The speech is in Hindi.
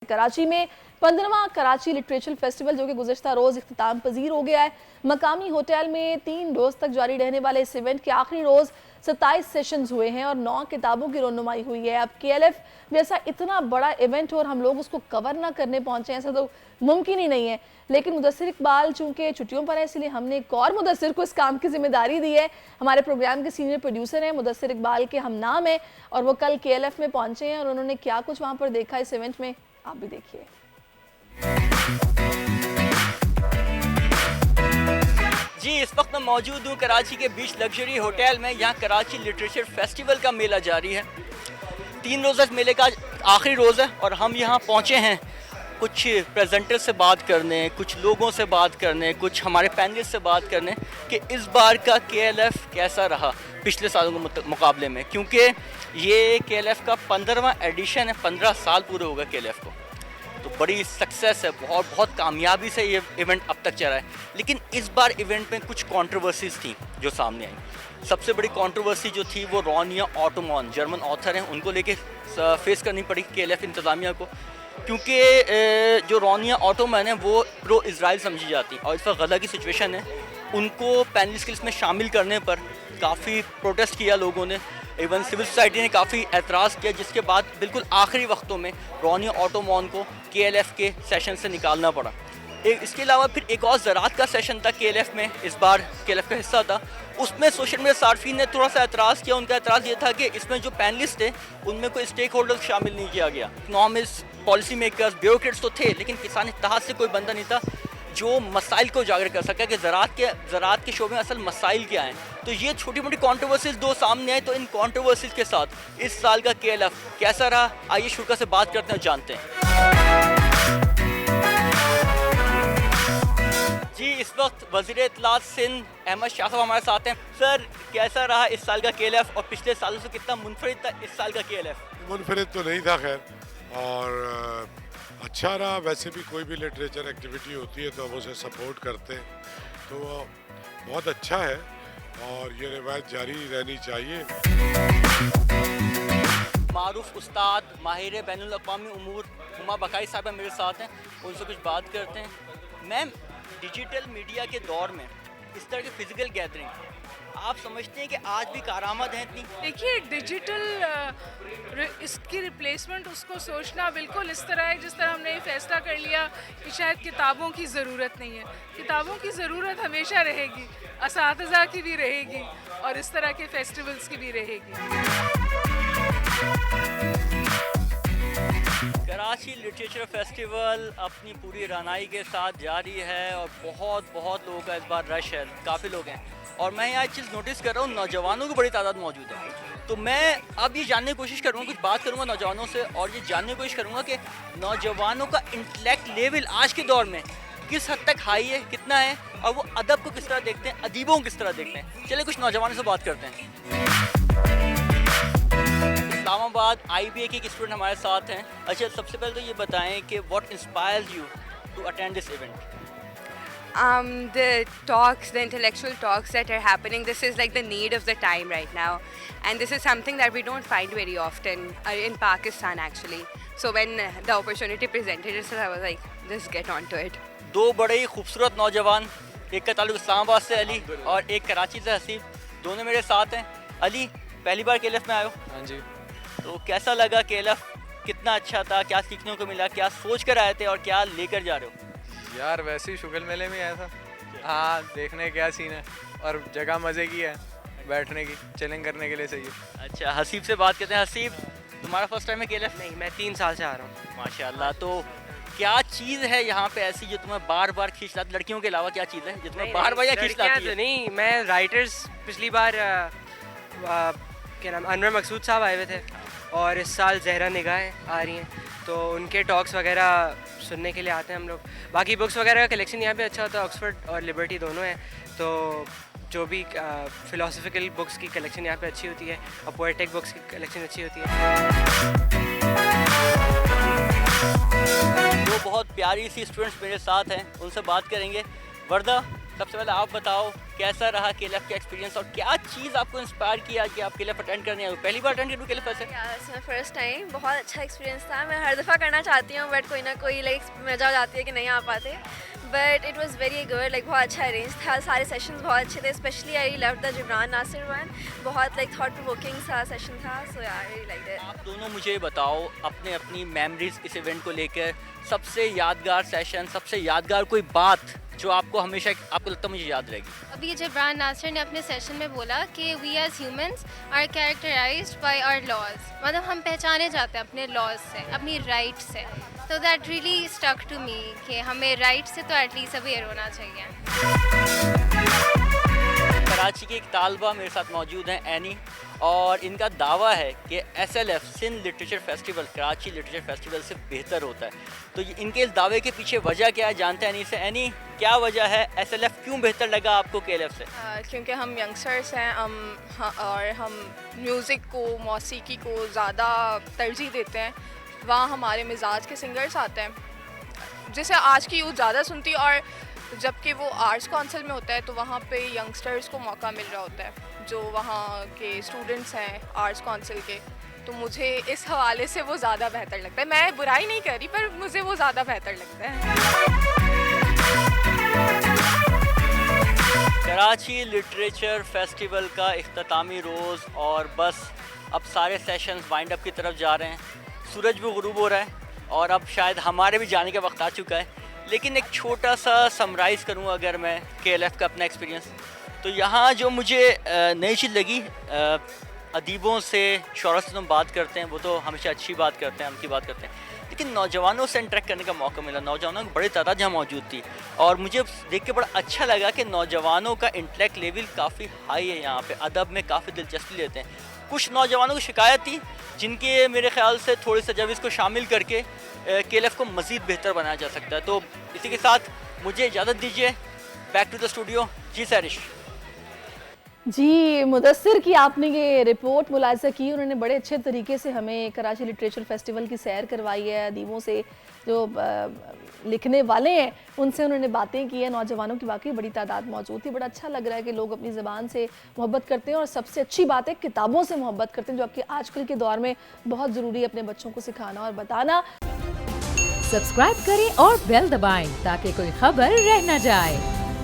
कराची में 15वां कराची लिटरेचर फेस्टिवल जो कि गुज़श्ता रोज़ इख्तिताम पजीर हो गया है। मकामी होटल में 3 रोज़ तक जारी रहने वाले इस इवेंट के आखिरी रोज़ 27 सेशंस हुए हैं और 9 किताबों की रोनुमाई हुई है। अब KLF जैसा इतना बड़ा इवेंट हो और हम लोग उसको कवर ना करने पहुंचे, ऐसा तो मुमकिन ही नहीं है। लेकिन मुदस्सिर इकबाल चूंकि छुट्टियों पर है, इसलिए हमने एक और मुदस्सिर को इस काम की जिम्मेदारी दी है। हमारे प्रोग्राम के सीनियर प्रोड्यूसर हैं, मुदस्सिर इकबाल के हम नाम है और वो कल KLF में पहुंचे हैं और उन्होंने क्या कुछ वहाँ पर देखा इस इवेंट में, आप भी देखिए। जी, इस वक्त मैं मौजूद हूँ कराची के बीच लग्जरी होटल में। यहाँ कराची लिटरेचर फेस्टिवल का मेला जारी है। 3 रोज़ा मेले का आखिरी रोज़ है और हम यहाँ पहुँचे हैं कुछ प्रेजेंटर से बात करने, कुछ लोगों से बात करने, कुछ हमारे पैनलिस्ट से बात करने कि इस बार का KLF कैसा रहा पिछले सालों के मुकाबले में, क्योंकि ये KLF का 15वां एडिशन है। 15 साल पूरे हो गए KLF को, तो बड़ी सक्सेस है, बहुत कामयाबी से ये इवेंट अब तक चला है। लेकिन इस बार इवेंट में कुछ कंट्रोवर्सीज थी जो सामने आई। सबसे बड़ी कंट्रोवर्सी जो थी वो रॉनिया ऑटोमॉन, जर्मन ऑथर हैं, उनको लेके फेस करनी पड़ी KLF इंतज़ामिया को, क्योंकि जो रॉनिया ऑटोमैन है वो प्रो इज़राइल समझी जाती और इस वक्त गला की सिचुएशन है। उनको पैनलिस्ट की लिस्ट में शामिल करने पर काफ़ी प्रोटेस्ट किया लोगों ने, इवन सिविल सोसाइटी ने काफ़ी एतराज़ किया, जिसके बाद बिल्कुल आखिरी वक्तों में रॉनिया ऑटोमॉन को KLF के सेशन से निकालना पड़ा। इसके अलावा फिर एक और ज़राअत का सेशन था KLF में, इस बार KLF का हिस्सा था। उसमें सोशल मीडिया सार्फिन ने थोड़ा सा एतराज़ किया। उनका एतराज़ ये था कि इसमें जो पैनलिस्ट थे उनमें कोई स्टेक होल्डर्स शामिल नहीं किया गया। इकनॉमिस्ट, पॉलिसी मेकर्स, ब्यूरोक्रेट्स तो थे, लेकिन किसान इत्तेहाद से कोई बंदा नहीं था जो मसाइल को उजागर कर सका कि ज़राअत के शोबे में असल मसाइल क्या हैं। तो ये छोटी मोटी कंट्रोवर्सीज दो सामने आए। तो इन कंट्रोवर्सीज के साथ इस साल का KLF कैसा रहा, आइए शुरा से बात करते हैं और जानते हैं। जी, इस वक्त वज़ीर इत्तलात सिंध अहमद शाह साहब हमारे साथ हैं। सर, कैसा रहा इस साल का KLF और पिछले सालों से कितना मुनफरिद था इस साल का KLF? मुनफरिद तो नहीं था खैर, और अच्छा रहा। वैसे भी कोई भी लिटरेचर एक्टिविटी होती है तो हम उसे सपोर्ट करते हैं, तो बहुत अच्छा है और ये रिवायत जारी रहनी चाहिए। मारूफ उस्ताद, माहिर बैनुल अक़वामी उमूर हुमा बकाई साहब मेरे साथ हैं, उनसे कुछ बात करते हैं। मैम, डिजिटल मीडिया के दौर में इस तरह की फ़िज़िकल गैदरिंग आप समझते हैं कि आज भी कारआमद है इतनी? देखिए, डिजिटल इसकी रिप्लेसमेंट उसको सोचना बिल्कुल इस तरह है जिस तरह हमने ये फैसला कर लिया कि शायद किताबों की ज़रूरत नहीं है। किताबों की ज़रूरत हमेशा रहेगी, असातिज़ा की भी रहेगी और इस तरह के फेस्टिवल्स की भी रहेगी। कराची लिटरेचर फेस्टिवल अपनी पूरी रनाई के साथ जारी है और बहुत लोगों का इस बार रश है, काफ़ी लोग हैं। और मैं यहाँ एक चीज़ नोटिस कर रहा हूँ, नौजवानों की बड़ी तादाद मौजूद है। तो मैं अब ये जानने की कोशिश करूँगा, कुछ बात करूँगा नौजवानों से और ये जानने की कोशिश करूँगा कि नौजवानों का इंटेलेक्ट लेवल आज के दौर में किस हद तक हाई है, कितना है, और वो अदब को किस तरह देखते हैं, अदीबों को किस तरह देखते हैं। चलिए कुछ नौजवानों से बात करते हैं। इस्लामाबाद IBA के एक स्टूडेंट हमारे साथ हैं। अच्छा, सबसे पहले तो ये बताएं कि what inspires you to attend this event? The talks, the intellectual talks that are happening, this is like the need of the time right now, and this is something that we don't find very often in Pakistan actually. So when the opportunity presented itself, I was like, just get on to it. दो बड़े ही खूबसूरत नौजवान, एक का ताल्लुक इस्लामाबाद से अली और एक कराची से हसीब, दोनों मेरे साथ हैं। अली, पहली बार KLF में आए हो? हाँ जी। तो कैसा लगा KLF? कितना अच्छा था, क्या सीखने को मिला, क्या सोच कर आए थे और क्या लेकर जा रहे हो? यार वैसे ही शुगल मेले में आया था। हाँ, देखने क्या सीन है और जगह मज़े की है, बैठने की, चिलिंग करने के लिए चाहिए। अच्छा, हसीब से बात करते हैं। हसीब, तुम्हारा फर्स्ट टाइम है KLF? नहीं, मैं 3 साल से आ रहा हूँ। माशाल्लाह। तो क्या चीज़ है यहाँ पे ऐसी जो तुम्हें बार बार खींच लाती, लड़कियों के अलावा क्या चीज़ है जो तुम्हें बार बार खींच लाती है? नहीं, मैं राइटर्स पिछली बार क्या नाम, अनवर मकसूद साहब आए हुए थे और इस साल ज़हरा निगाह आ रही हैं, तो उनके टॉक्स वगैरह सुनने के लिए आते हैं हम लोग। बाकी बुक्स वगैरह का कलेक्शन यहाँ पे अच्छा होता है, ऑक्सफोर्ड और लिबर्टी दोनों हैं, तो जो भी फ़िलोसफिकल बुक्स की कलेक्शन यहाँ पे अच्छी होती है और पोएटिक बुक्स की कलेक्शन अच्छी होती है। दो बहुत प्यारी सी स्टूडेंट्स मेरे साथ हैं, उनसे बात करेंगे। वर्दा, सबसे पहले आप बताओ कैसा रहा KLF का एक्सपीरियंस और क्या चीज़ आपको इंस्पायर किया कि आप KLF अटेंड करने आए हो? पहली बार अटेंड करूँ KLF ऐसे? यार फर्स्ट टाइम बहुत अच्छा एक्सपीरियंस था। मैं हर दफ़ा करना चाहती हूँ बट कोई ना कोई लाइक मज़ा हो जाती है कि नहीं आ पाते, but it was very good. Like बहुत अच्छा अरेंज था, सारे सेशंस बहुत अच्छे थे। Specially I love the Jibran Nasir one, बहुत लाइक थॉट प्रोवोकिंग सा सेशन था। सो यार आई लाइक इट। आप दोनों मुझे बताओ अपने अपनी मेमोरीज इस इवेंट को लेकर, सबसे यादगार सेशन, सबसे यादगार कोई बात जो आपको हमेशा आपको लगता है मुझे याद रहेगी। अभी जिब्रान नासिर ने अपने सेशन में बोला कि we as humans are characterised by our laws, मतलब हम पहचाने जाते हैं अपने लॉज से, अपनी राइट से। तो that really stuck to me कि हमें राइट से तो एटलीस्ट अवेयर होना चाहिए। कराची की एक तालबा मेरे साथ मौजूद हैं, एनी, और इनका दावा है कि SLF Sindh literature festival Karachi literature festival से बेहतर होता है। तो ये इनके इस दावे के पीछे वजह क्या है जानते हैं एनी से। एनी, क्या वजह है, SLF क्यों बेहतर लगा आपको KLF से? क्योंकि हम यंगस्टर्स हैं और हम म्यूज़िक को, मौसीकी को ज़्यादा तरजीह देते हैं। वहाँ हमारे मिजाज के सिंगर्स आते हैं जिसे आज की यूथ ज़्यादा सुनती है, और जबकि वो आर्ट्स काउंसिल में होता है तो वहाँ पे यंगस्टर्स को मौका मिल रहा होता है जो वहाँ के स्टूडेंट्स हैं आर्ट्स काउंसिल के। तो मुझे इस हवाले से वो ज़्यादा बेहतर लगता है। मैं बुराई नहीं कर रही, पर मुझे वो ज़्यादा बेहतर लगता है। कराची लिटरेचर फेस्टिवल का इख्तितामी रोज़, और बस अब सारे सेशंस वाइंड अप की तरफ जा रहे हैं। सूरज भी गुरूब हो रहा है और अब शायद हमारे भी जाने का वक्त आ चुका है। लेकिन एक छोटा सा समराइज़ करूँ अगर मैं KLF का अपना एक्सपीरियंस, तो यहाँ जो मुझे नई चीज़ लगी, अदीबों से, शौरा से तुम बात करते हैं, वो तो हमेशा अच्छी बात करते हैं, उनकी बात करते हैं, लेकिन नौजवानों से इंटरेक्ट करने का मौका मिला। नौजवानों की बड़ी तादाद यहाँ मौजूद थी और मुझे देख के बड़ा अच्छा लगा कि नौजवानों का इंटेलेक्ट लेवल काफ़ी हाई है यहाँ पे, अदब में काफ़ी दिलचस्पी लेते हैं। कुछ नौजवानों की शिकायत थी जिनके मेरे ख्याल से थोड़ी सा जब इसको शामिल करके KLF को मज़ीद बेहतर बनाया जा सकता है। तो इसी के साथ मुझे इजाज़त दीजिए, बैक टू द स्टूडियो। जी सैरिश। जी मुदस्सिर की आपने ये रिपोर्ट मुलाहिज़ा की, उन्होंने बड़े अच्छे तरीके से हमें कराची लिटरेचर फेस्टिवल की सैर करवाई है। अदीबों से जो लिखने वाले हैं उनसे उन्होंने बातें की हैं। नौजवानों की वाकई बड़ी तादाद मौजूद थी। बड़ा अच्छा लग रहा है कि लोग अपनी ज़बान से मोहब्बत करते हैं और सबसे अच्छी बात है किताबों से मोहब्बत करते हैं, जो आपके आजकल के दौर में बहुत ज़रूरी है अपने बच्चों को सिखाना और बताना। सब्सक्राइब करें और बेल दबाएं ताकि कोई खबर रह न जाए।